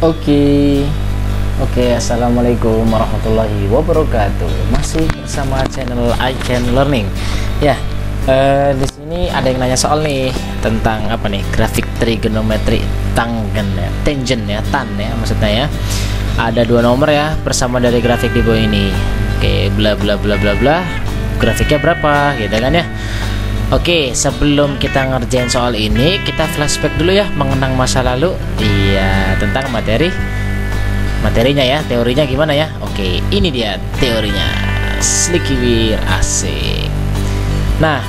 Oke, oke, assalamualaikum warahmatullahi wabarakatuh. Masih bersama channel I Can Learning. Ya, di sini ada yang nanya soal nih tentang apa nih? Grafik trigonometri tangen ya, tangent ya, tan ya maksudnya ya. Ada dua nomor ya bersama dari grafik di bawah ini. Oke, bla bla bla bla bla. Grafiknya berapa? Gitu kan ya. Oke, sebelum kita ngerjain soal ini, kita flashback dulu ya, mengenang masa lalu. Iya, tentang materinya ya, teorinya gimana ya? Oke, ini dia teorinya. Slikiwir asik. Nah,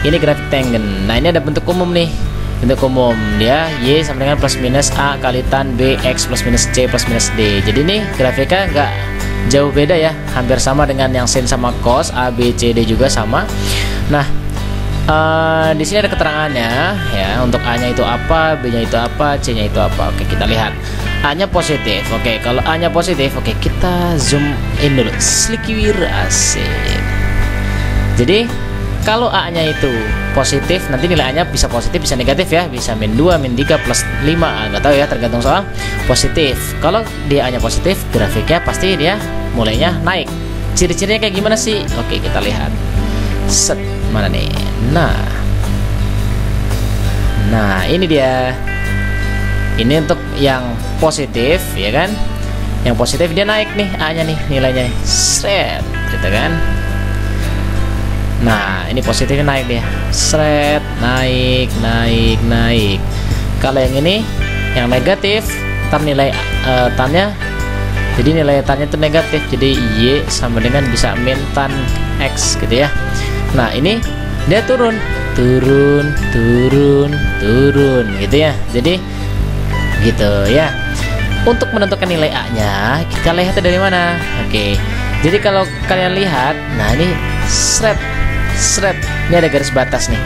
ini grafik tangen. Nah, ini ada bentuk umum nih. Bentuk umum dia Y sama dengan plus minus A kali tan B X plus minus C plus minus D. Jadi nih grafiknya nggak jauh beda ya, hampir sama dengan yang sin sama cos. A B C D juga sama. Nah, di sini ada keterangannya ya, untuk A-nya itu apa, B-nya itu apa, C-nya itu apa. Oke, kita lihat. A-nya positif. Oke, kalau A-nya positif, oke, kita zoom in dulu. Slikiwir asik. Jadi, kalau A-nya itu positif, nanti nilai A-nya bisa positif, bisa negatif ya. Bisa min 2, min 3, plus 5. Nggak tahu ya, tergantung soal. Positif. Kalau dia A-nya positif, grafiknya pasti dia mulainya naik. Ciri-cirinya kayak gimana sih? Oke, kita lihat. Set, mana nih? Nah ini dia. Ini untuk yang positif ya kan. Yang positif dia naik nih A nya nih, nilainya seret gitu kan. Nah ini positifnya naik dia, seret, naik. Kalau yang ini yang negatif, ntar nilai tannya, jadi nilai tannya itu negatif, jadi Y sama dengan bisa min tan X gitu ya. Nah ini dia turun gitu ya. Jadi gitu ya. Untuk menentukan nilai A nya kita lihat dari mana. Oke, jadi kalau kalian lihat, nah ini seret, ini ada garis batas nih.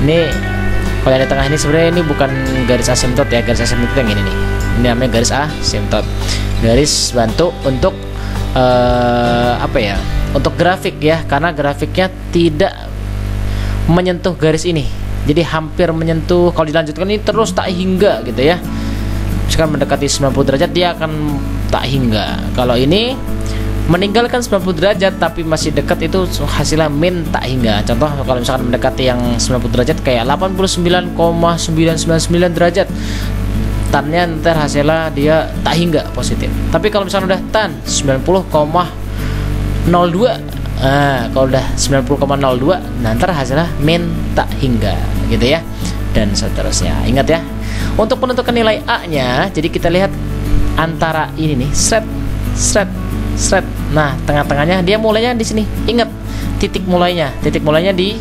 Ini kalau yang di tengah ini sebenarnya ini bukan garis asimtot ya. Garis asimtot yang ini nih, ini namanya garis asimtot, garis bantu untuk apa ya, untuk grafik ya, karena grafiknya tidak menyentuh garis ini, jadi hampir menyentuh. Kalau dilanjutkan ini terus tak hingga gitu ya, misalkan mendekati 90 derajat dia akan tak hingga. Kalau ini meninggalkan 90 derajat tapi masih dekat, itu hasilnya min tak hingga. Contoh kalau misalkan mendekati yang 90 derajat kayak 89,999 derajat, tannya ntar hasilnya dia tak hingga positif. Tapi kalau misalkan udah tan 90,02, kalau udah 90,02, nah ntar hasilnya min tak hingga gitu ya, dan seterusnya. Ingat ya, untuk menentukan nilai A nya, jadi kita lihat antara ini nih, seret. Nah tengah-tengahnya dia mulainya di sini. Ingat titik mulainya di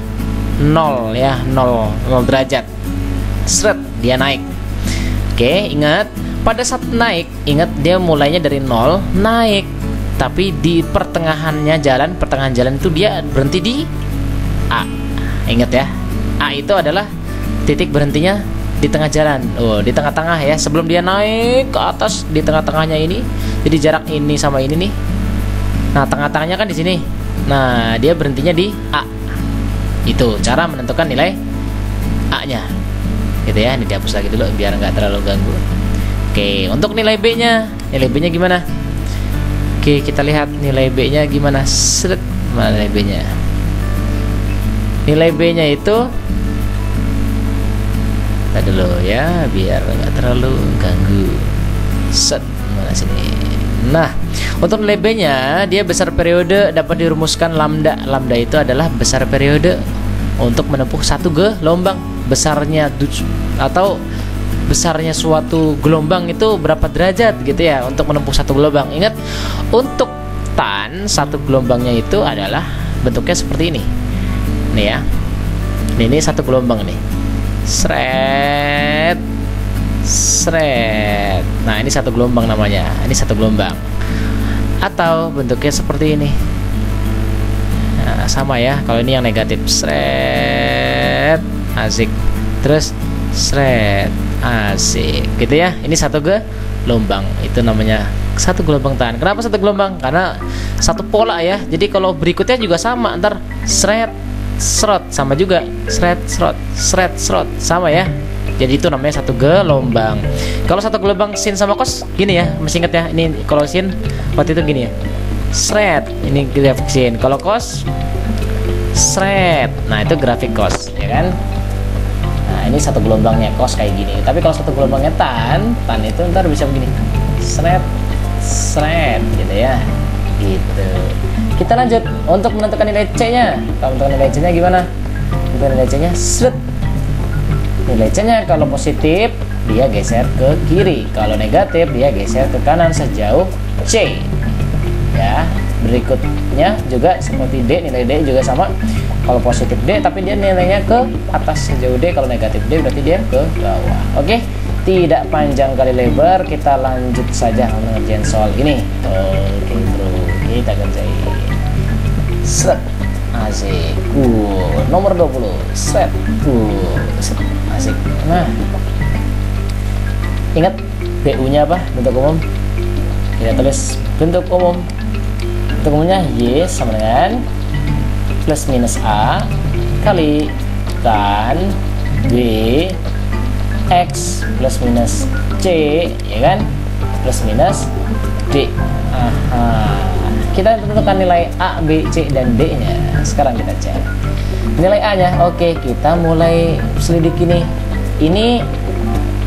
0 ya, 0 derajat. Seret, dia naik. Oke, ingat pada saat naik, ingat dia mulainya dari 0 naik, tapi di pertengahan jalan itu dia berhenti di A. Ingat ya, A itu adalah titik berhentinya di tengah jalan. Oh, di tengah-tengah ya, sebelum dia naik ke atas, di tengah-tengahnya ini. Jadi jarak ini sama ini nih. Nah, tengah-tengahnya kan di sini. Nah, dia berhentinya di A. Itu cara menentukan nilai A-nya. Gitu ya, ini dihapus lagi dulu biar nggak terlalu ganggu. Oke, untuk nilai B-nya gimana? Oke, kita lihat nilai B-nya gimana. Seret, mana nilai B-nya? Nilai B-nya itu, kita dulu ya, biar nggak terlalu ganggu. Set, mana sini? Nah, untuk nilai B-nya, dia besar periode dapat dirumuskan lambda. Lambda itu adalah besar periode untuk menempuh satu gelombang. Besarnya atau besarnya suatu gelombang itu berapa derajat gitu ya, untuk menempuh satu gelombang. Ingat, untuk tan satu gelombangnya itu adalah bentuknya seperti ini nih ya. Ini satu gelombang nih, seret. Nah ini satu gelombang namanya, ini satu gelombang. Atau bentuknya seperti ini. Nah, sama ya, kalau ini yang negatif, seret, asik. Terus seret, asik gitu ya. Ini satu gelombang, itu namanya satu gelombang tan. Kenapa satu gelombang? Karena satu pola ya. Jadi kalau berikutnya juga sama, ntar seret, serot, sama juga seret, serot, sama ya. Jadi itu namanya satu gelombang. Kalau satu gelombang sin sama cos gini ya, masih ingat ya. Ini kalau sin waktu itu gini ya. Sret, ini grafik sin. Kalau cos sret. Nah, itu grafik cos, ya kan? Nah, ini satu gelombangnya cos kayak gini. Tapi kalau satu gelombangnya tan itu ntar bisa begini. Sret, sret gitu ya. Gitu. Kita lanjut untuk menentukan nilai C-nya. Kalau menentukan nilai C-nya gimana? Menentukan nilai C-nya sret. Nilai C-nya kalau positif dia geser ke kiri, kalau negatif dia geser ke kanan sejauh C. Ya, berikutnya juga seperti D, nilai D juga sama. Kalau positif D tapi dia nilainya ke atas sejauh D, kalau negatif D berarti dia ke bawah. Oke, tidak panjang kali lebar, kita lanjut saja mengerjakan soal ini. Oke bro, kita kerjain. Set, asik. Nomor 20. Set, set, asik. Nah, ingat BU-nya apa? Bentuk umum. Kita tulis bentuk umum. Bentuk umumnya Y sama dengan plus minus A kali tan B X plus minus C, ya kan? Plus minus D. Kita tentukan nilai A, B, C, dan D nya. Sekarang kita cek nilai A nya. Oke, kita mulai selidiki nih. Ini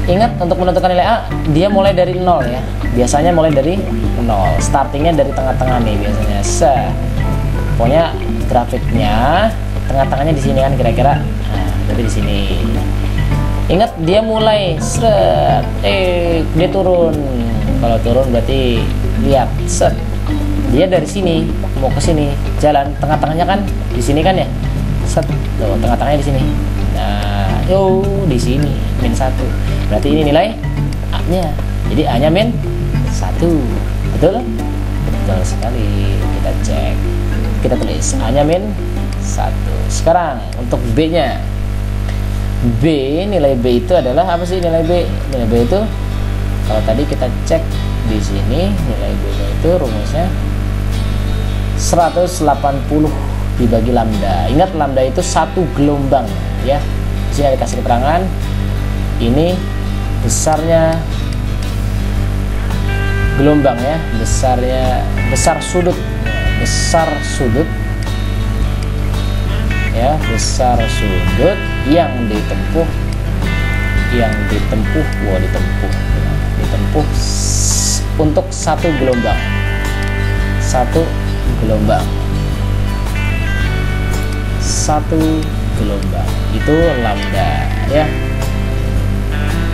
ingat, untuk menentukan nilai A dia mulai dari 0 ya. Biasanya mulai dari 0, startingnya dari tengah-tengah nih biasanya. Pokoknya grafiknya tengah-tengahnya di sini kan kira-kira. Nah, jadi di sini. Ingat dia mulai seret, dia turun. Kalau turun berarti lihat set. Dia dari sini mau ke sini, jalan tengah-tengahnya kan di sini kan ya. Set. Tuh, tengah-tengahnya di sini. Nah, di sini -1. Berarti ini nilai A-nya. Jadi A-nya -1. Betul? Betul sekali. Kita cek. Kita tulis A-nya -1. Sekarang untuk B-nya. B, nilai B itu adalah apa sih nilai B? Nilai B itu kalau tadi kita cek di sini nilai B-nya itu rumusnya 180 dibagi lambda. Ingat lambda itu satu gelombang ya. Di sini ada kasih keterangan. Ini besarnya gelombang ya, besar sudut ya, besar sudut yang ditempuh untuk satu gelombang itu lambda ya.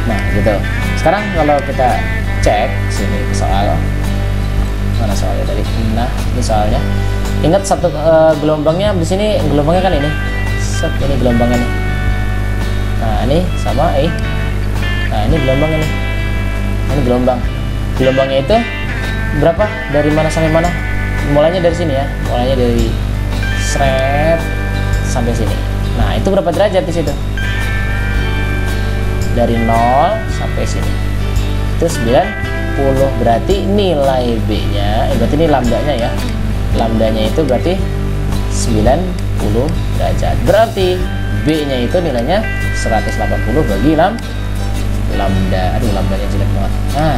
Nah gitu. Sekarang kalau kita cek sini soal mana soalnya tadi. Nah ini soalnya. Ingat satu gelombangnya di sini, gelombangnya kan ini. Set, ini gelombangnya nih. Nah ini sama nah ini gelombangnya nih. Ini gelombang. Gelombangnya itu berapa? Dari mana sampai mana? Mulainya dari sini ya. Mulainya dari seret sampai sini. Nah itu berapa derajat di situ? Dari 0 sampai sini. Itu 90. Berarti nilai B-nya, berarti ini lambdanya ya. Lambdanya itu berarti 90 derajat. Berarti B-nya itu nilainya 180 bagi lambda. Aduh, lambdanya jelek banget. Nah,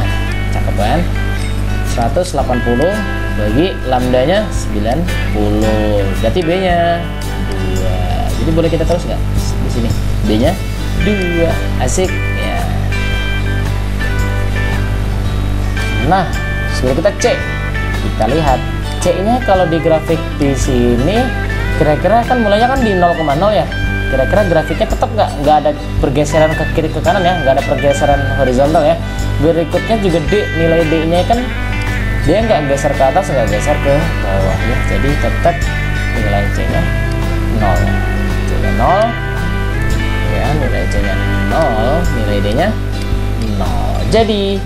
cakep kan? 180 bagi lambdanya 90. Berarti B-nya 2. Jadi boleh kita terus nggak? Di sini B-nya 2. Asik ya. Nah, sebelum kita cek, kita lihat C-nya kalau di grafik di sini kira-kira kan mulainya kan di 0,0 ya. Kira-kira grafiknya tetap nggak ada pergeseran ke kiri ke kanan ya, nggak ada pergeseran horizontal ya. Berikutnya juga D, nilai D-nya kan dia nggak geser ke atas, nggak geser ke bawah ya. Jadi tetap nilai C-nya 0. C-nya 0 ya, nilai C-nya 0, nilai D-nya 0. Jadi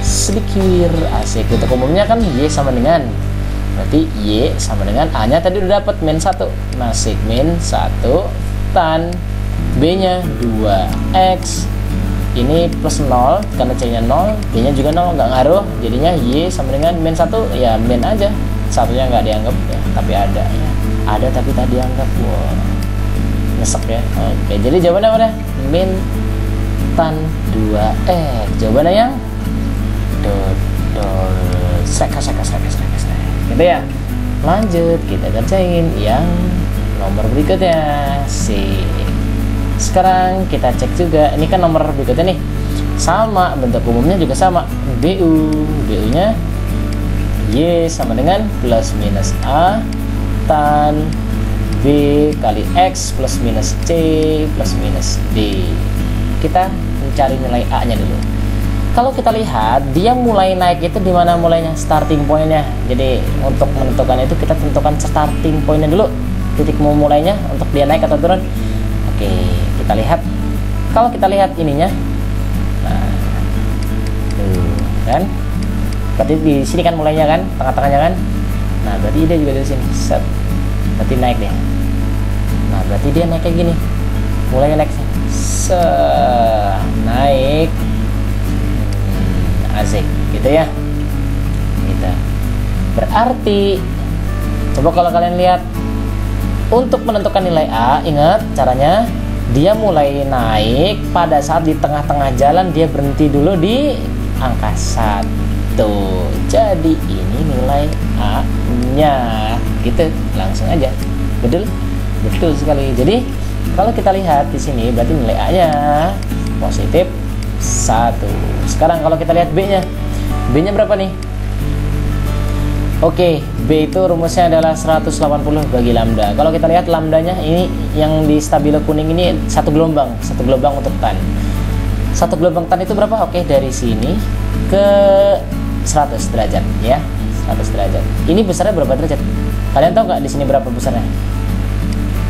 sedikit asik. Untuk umumnya kan Y sama dengan, berarti Y sama dengan A nya tadi udah dapat -1. Nasik -1 tan B nya 2x. Ini plus 0 karena C nya 0, B nya juga 0, nggak ngaruh. Jadinya Y sama dengan -1 ya, min aja. Satunya nggak dianggap ya, tapi ada ya. Ada tapi tak dianggap. Wow, nyesek ya. Oke, jadi jawabannya mana? tan 2x. Jawabannya yang gitu ya. Lanjut kita kerjain yang nomor berikutnya. Sekarang kita cek juga, ini kan nomor berikutnya nih, sama bentuk umumnya juga sama. BU nya Y sama dengan plus minus A tan B kali X plus minus C plus minus D. Kita mencari nilai A nya dulu. Kalau kita lihat dia mulai naik itu di mana mulainya, starting pointnya. Jadi untuk menentukan itu kita tentukan starting pointnya dulu, titik mau mulainya untuk dia naik atau turun. Oke, kita lihat. Kalau kita lihat ininya, nah, tuh kan, berarti di sini kan mulainya kan, tengah-tengahnya kan. Nah, berarti dia juga dari sini, set, berarti naik deh. Nah, berarti dia naik kayak gini, mulainya naik, naik. Asik gitu ya. Gitu. Berarti coba kalau kalian lihat, untuk menentukan nilai A, ingat caranya, dia mulai naik pada saat di tengah-tengah jalan dia berhenti dulu di angka 1. Jadi ini nilai A nya gitu, langsung aja. Betul sekali. Jadi kalau kita lihat di sini berarti nilai A nya positif 1. Sekarang kalau kita lihat B nya berapa nih? Oke, B itu rumusnya adalah 180 bagi lambda. Kalau kita lihat lambdanya ini yang di stabilo kuning ini satu gelombang untuk tan. Satu gelombang tan itu berapa? Oke, dari sini ke 100 derajat ya. 100 derajat. Ini besarnya berapa derajat? Kalian tahu nggak di sini berapa besarnya?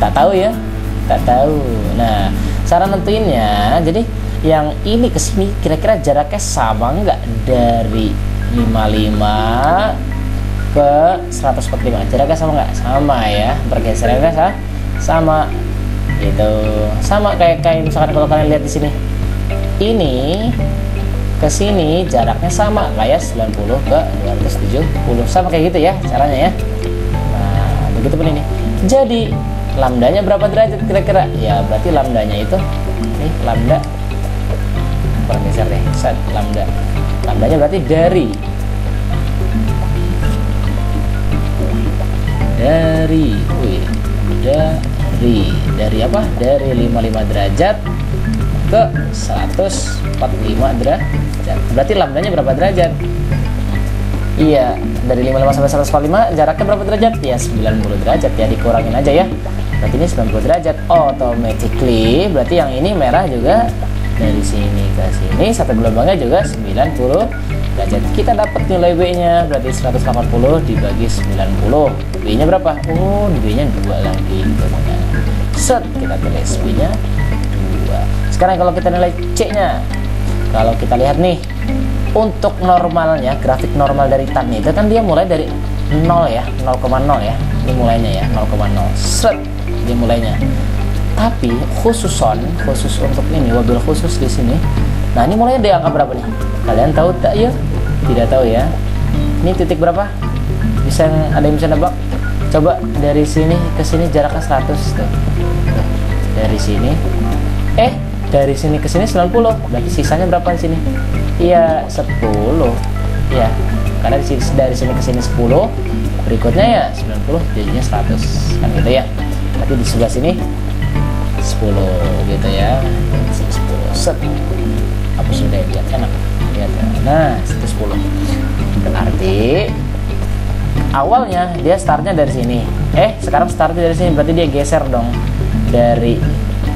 Tak tahu ya? Tak tahu. Nah, cara nentuinnya, jadi yang ini ke sini kira-kira jaraknya sama nggak dari 55 ke 145? Jaraknya sama nggak? Sama ya, bergesernya sama gitu. Sama kayak misalkan kalau kalian lihat di sini, ini ke sini jaraknya sama kayak 90 ke 270, sama kayak gitu ya caranya ya. Nah, begitu pun ini. Jadi lambdanya berapa derajat kira-kira? Ya berarti lambdanya itu nih, lambda bergeser deh, set lambdanya berarti dari apa? Dari 55 derajat ke 145 derajat. Berarti lambdanya berapa derajat? Iya, dari 55 sampai 145 jaraknya berapa derajat? Ya 90 derajat ya, dikurangin aja ya. Berarti ini 90 derajat. Automatically berarti yang ini merah juga dari sini ke sini satu gelombangnya juga 90 derajat. Kita dapat nilai B-nya berarti 180 dibagi 90. B-nya berapa? Oh, B-nya 2 lagi. Set, kita tulis B-nya 2. Sekarang kalau kita nilai C-nya, kalau kita lihat nih, untuk normalnya, grafik normal dari tan itu kan dia mulai dari 0 ya, 0,0 ya. Ini mulainya ya, 0,0. Set, dia mulainya. Tapi khusus untuk ini, wabil khusus di sini. Nah, ini mulainya dari angka berapa nih? Kalian tahu tak ya? Tidak tahu ya. Ini titik berapa? Ada yang bisa nebak? Coba dari sini ke sini jaraknya 100 tuh. Dari sini. Dari sini ke sini 90. Berarti sisanya berapa di sini? Iya, 10. Ya. Karena dari sini ke sini 10, berikutnya ya 90 jadinya 100. Kan gitu ya. Berarti di sebelah sini 10 gitu ya. 10 set. Apa sudah lihat enak lihat ya. Nah, itu 10. Berarti awalnya dia startnya dari sini. Sekarang startnya dari sini, berarti dia geser dong.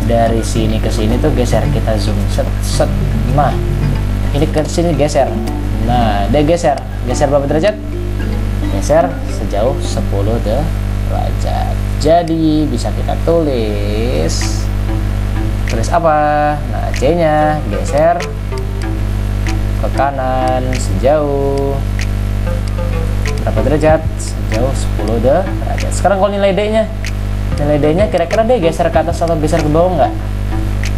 Dari sini ke sini tuh geser, kita zoom set. Nah, ini ke sini geser. Nah, dia geser berapa derajat? Geser sejauh 10 derajat. Jadi bisa kita tulis apa? Nah, C-nya geser ke kanan sejauh berapa derajat? Sejauh 10 derajat. Sekarang kalau nilai D-nya kira-kira dia geser ke atas atau geser ke bawah nggak?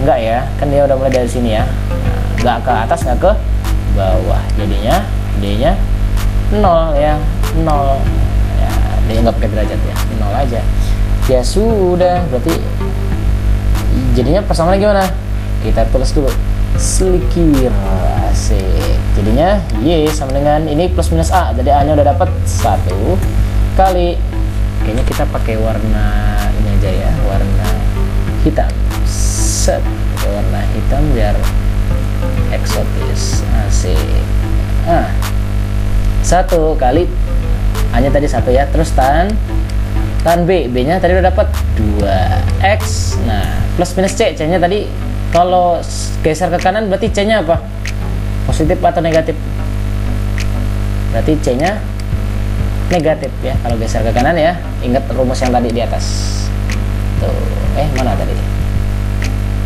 Nggak ya, kan dia udah mulai dari sini ya. Nah, nggak ke atas, nggak ke bawah. Jadinya D-nya 0 ya, 0 ya. D-nya nggak pakai derajat ya, 0 aja. Ya sudah, berarti jadinya persamaan gimana? Kita tulis dulu Selikir. Asik. Jadinya Y sama dengan ini plus minus A. Jadi A nya udah dapat 1 kali, kayaknya kita pakai warna ini aja ya, warna hitam. Set, pakai warna hitam biar eksotis. Asik. 1 kali A nya tadi 1 ya, terus tan B nya tadi udah dapat 2x. Nah, plus minus C nya tadi kalau geser ke kanan berarti C nya apa, positif atau negatif? Berarti C nya negatif ya kalau geser ke kanan ya. Ingat rumus yang tadi di atas tuh. Mana tadi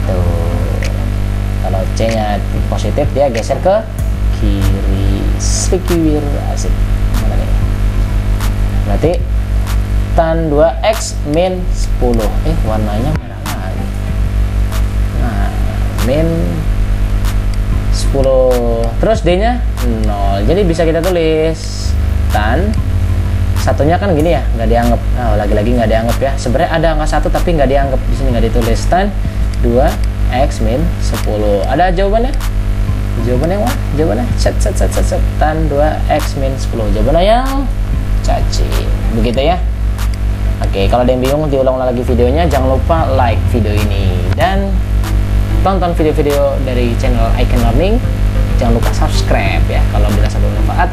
tuh, kalau C nya positif dia geser ke kiri. Selikir. Asik. Mana nih? Berarti tan 2x min 10. Warnanya merah lagi. Nah, min 10. Terus D nya 0. Jadi bisa kita tulis tan, satunya kan gini ya, nggak dianggap. Nah, lagi-lagi nggak dianggap ya. Sebenarnya ada angka 1 tapi nggak dianggap, di sini nggak ditulis. Tan 2x min 10. Ada jawabannya? Jawabannya wah, jawabannya set tan 2x min 10. Jawabannya yang cacing. Begitu ya. Oke, kalau ada yang bingung diulang lagi videonya. Jangan lupa like video ini dan tonton video-video dari channel I Can Learning. Jangan lupa subscribe ya kalau dirasa bermanfaat.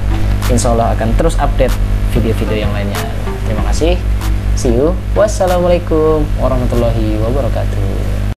Insya Allah akan terus update video-video yang lainnya. Terima kasih. See you. Wassalamualaikum warahmatullahi wabarakatuh.